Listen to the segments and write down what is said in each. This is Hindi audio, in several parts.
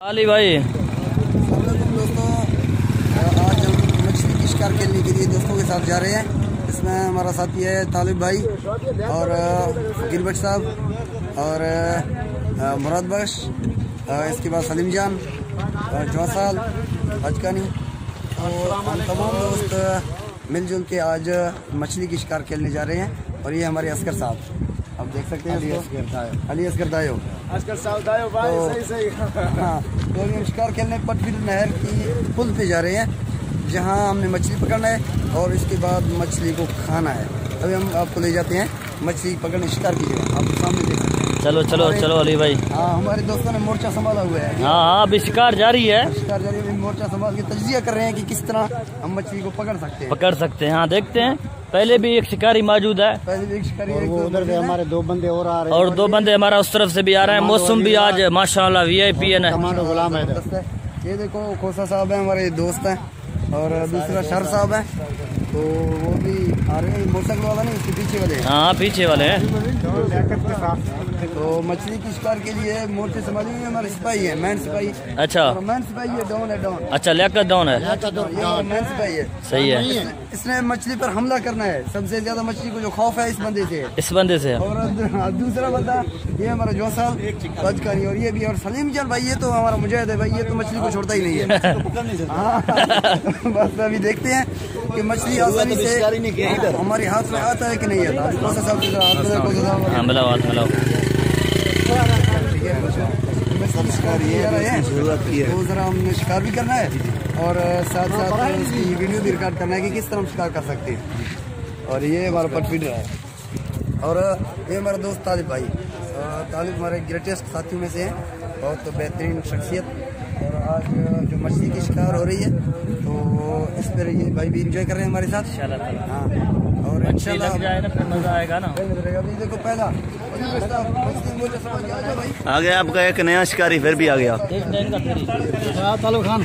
अली भाई दोस्तों, आज हम मछली की शिकार खेलने के लिए दोस्तों के साथ जा रहे हैं। इसमें हमारा साथी है तालिब भाई और फकीर बख्श साहब और मुराद बख्श, इसके बाद सलीम जान, जौसाल, हजकानी। तो हम तमाम दोस्त मिलजुल के आज मछली की शिकार खेलने जा रहे हैं। और ये हमारे असगर साहब, आप देख सकते हैं, अली असगर दायो भाई। सही हाँ, तो अभी हम शिकार खेलने पटफिल नहर की पुल पे जा रहे हैं, जहाँ हमने मछली पकड़ना है और इसके बाद मछली को खाना है। अभी हम आपको ले जाते हैं मछली पकड़ने शिकार की जगह, आप सामने देख सकते हैं। चलो चलो चलो अली भाई। हाँ, हमारे दोस्तों ने मोर्चा संभाला हुआ है। हाँ अभी शिकार जारी है। शिकार जारी है, मोर्चा संभाल के तज्जिया कर रहे हैं कि किस तरह हम मछली को पकड़ सकते हैं। हाँ देखते हैं, पहले भी एक शिकारी मौजूद है, पहले भी एक शिकारी है, उधर से हमारे दो बंदे और आ रहे हैं, और दो बंदे हमारा उस तरफ से भी आ रहे हैं। मौसम भी आज माशाल्लाह VIP है ना। गुलाम है। ये देखो खोसा साहब है, हमारे दोस्त हैं, और दूसरा शर साहब है, तो वो भी आ रहे हैं। मोटरसाइकिल वाला नहीं, उसके पीछे वाले हैं। हाँ पीछे वाले हैं। तो मछली की शिकार के लिए मोर्चे संभाली हुई हमारे सिपाही है, मैन सिपाही। अच्छा, मैन सिपाही है, डॉन है, डॉन। अच्छा लियाकत डॉन है, मैन सिपाही है। सही है। इसने मछली पर हमला करना है। सबसे ज्यादा मछली को जो खौफ है इस बंदे से, और दूसरा बंदा ये हमारा जौसाल बजकानी, और ये भी, और सलीम जान भाई, ये तो हमारा मुजाहिद है भाई, ये तो मछली को छोड़ता ही नहीं है। हाँ, बस अभी देखते हैं कि मछली आसानी से हमारे हाथ में आता है कि नहीं आता। तो जरा हमने शिकार भी करना है और साथ साथ उसकी वीडियो भी रिकॉर्ड करना है कि किस तरह हम शिकार कर सकते हैं। और ये हमारा पट फीडर है, और ये हमारा दोस्त तालिब भाई। तालिब हमारे ग्रेटेस्ट साथियों में से है, बहुत बेहतरीन शख्सियत। और आज जो मछली की शिकार हो रही है तो इस पर ये भाई भी इंजॉय कर रहे हैं हमारे साथ। हाँ, और इंशाल्लाह मजा आएगा ना। अभी देखो पहला आ गया आपका एक नया शिकारी, फिर भी आ गया तालिब खान।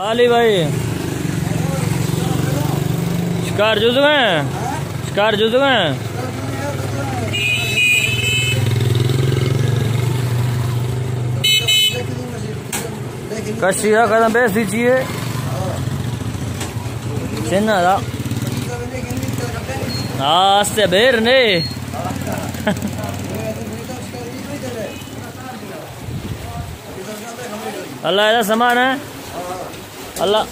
अली भाई शिकार जुज गए, शिकार जुज गए। कशिया कदम बेच दीजिए चिन्ह आस्ते बेर ने अल्लाह ऐसा सामान है अल्लाह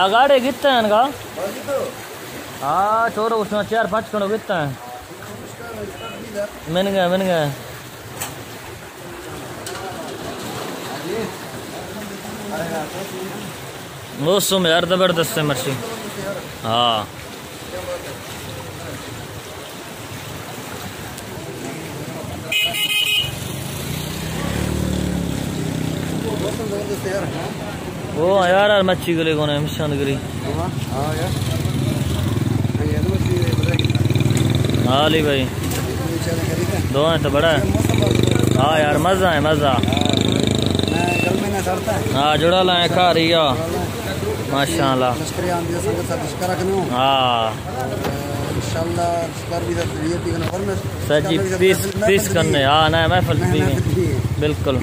गाड़े कितना है इनका। हाँ छोड़ो, उसमें 4-5 करो कितना है। मिल गए मौसम यार जबरदस्त है मछली। हाँ वो यार मच्छी गले कौन है मिशान गिरी। हाँ अली भाई दो हैं तो बड़ा है। हाँ यार मजा है मजा। हाँ जुड़ा लाए खा रही है माशाल्लाह। हाँ सजी पीस करने। हाँ ना महफल बिल्कुल।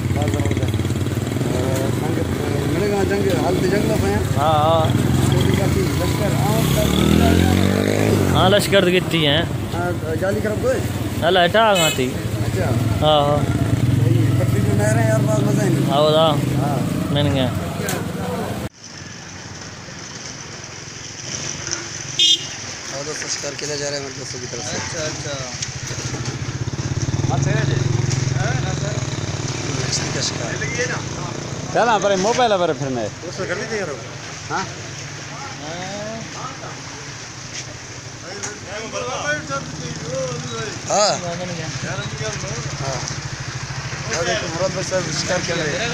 हाँ लश्कर कितनी है जाली खराब अल्लाह हटा थी। हाँ हाँ हौदा मैंने गया। दोस्तों शिकार खेला जा रहा है मेरे दोस्तों की तरफ से। मछली का शिकार चला पर मोबाइल पर फिर मैं हाँ मुराद भाई साहब शिकार खेल रहे हैं।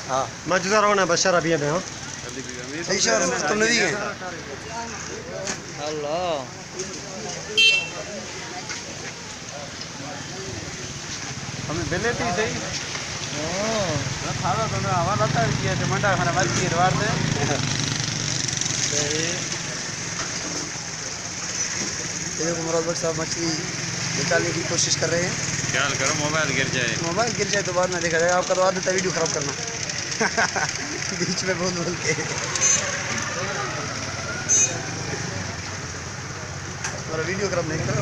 हाँ मौजूदा रहो ना बशर अभी है हाँ तुमने भी अल्लाह हमें बेलेटी सही खावा तो हमारा था कि टमाटर खाना बात की दरबार से देखो मुराद बख्श साहब मछली निकालने की कोशिश कर रहे हैं। ख्याल करो मोबाइल गिर जाए तो बाद में देखा जाएगा। आपका तो आदत है वीडियो खराब करना बीच में बोल के। और वीडियो खराब नहीं करो,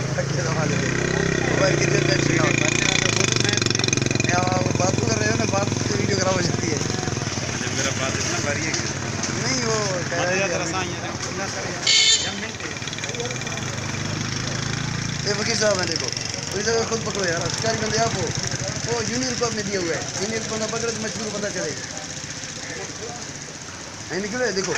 मोबाइल गिर जाए बात कर रहे हो ना, बात से वीडियो खराब हो जाती है। मेरा बात इतना भारी है नहीं वो ये वकील साहब हैं, देखो वकील साहब खुद पकड़ो यार, अधिकारी बंदे आप हो। वो यूनियन को आपने दिया हुआ है, यूनियन को बंदा पकड़े तो मछली को पता चले। नहीं निकले देखो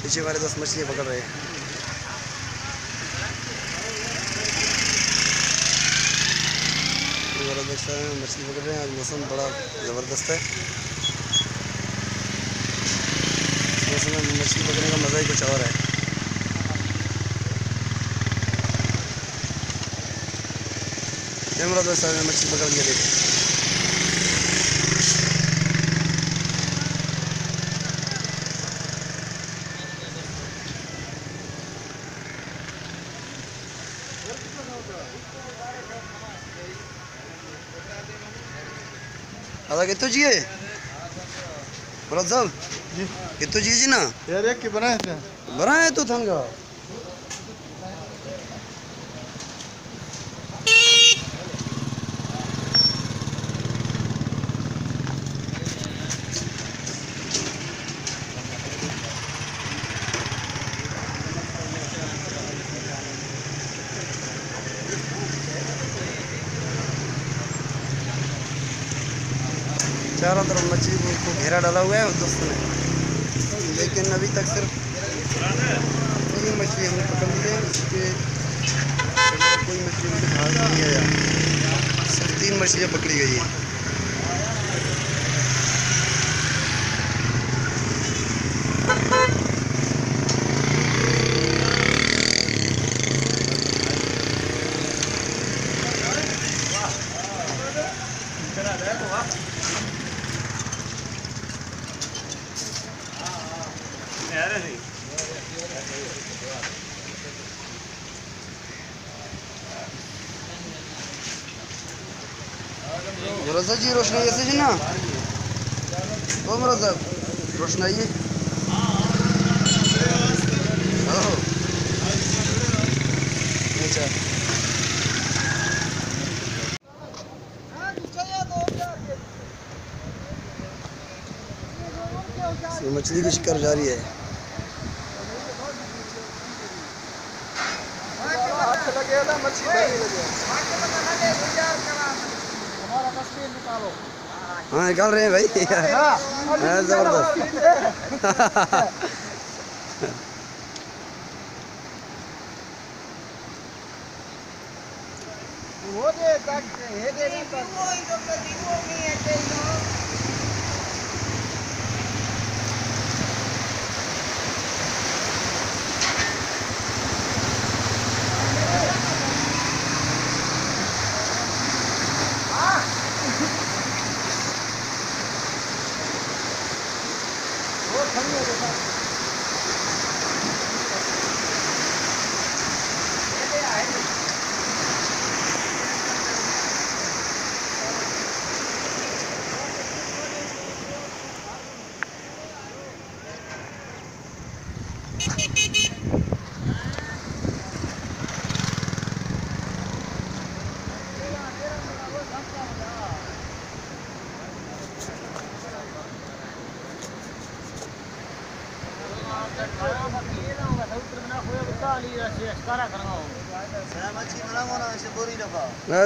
पीछे वाले 10 मछलियाँ पकड़ रहे हैं। मछली पकड़ रहे हैं। आज मौसम बड़ा ज़बरदस्त है। मौसम में मछली पकड़ने का मज़ा ही कुछ और है। मुराद बख्श साहब ने मछली पकड़ लिया, देखो आधा कितो जी है मुराद साहब जी, कितो जी ना यार एक के बनाए थे बनाए तो थनगा चारों तरफ मछली को घेरा डाला हुआ है दोस्तों ने, लेकिन अभी तक सिर्फ 3 मछली हमने पकड़ ली है। इसके कोई मछली मुझे भाग नहीं आया, सिर्फ 3 मछलियाँ पकड़ी गई हैं। मुराद जी रोशनाई ऐसे जी ना, ओ मुराद साहब रोशनाई है। अच्छा मछली की शिकार जारी है। हाँ निकाल रहे हैं भाई जबरदस्त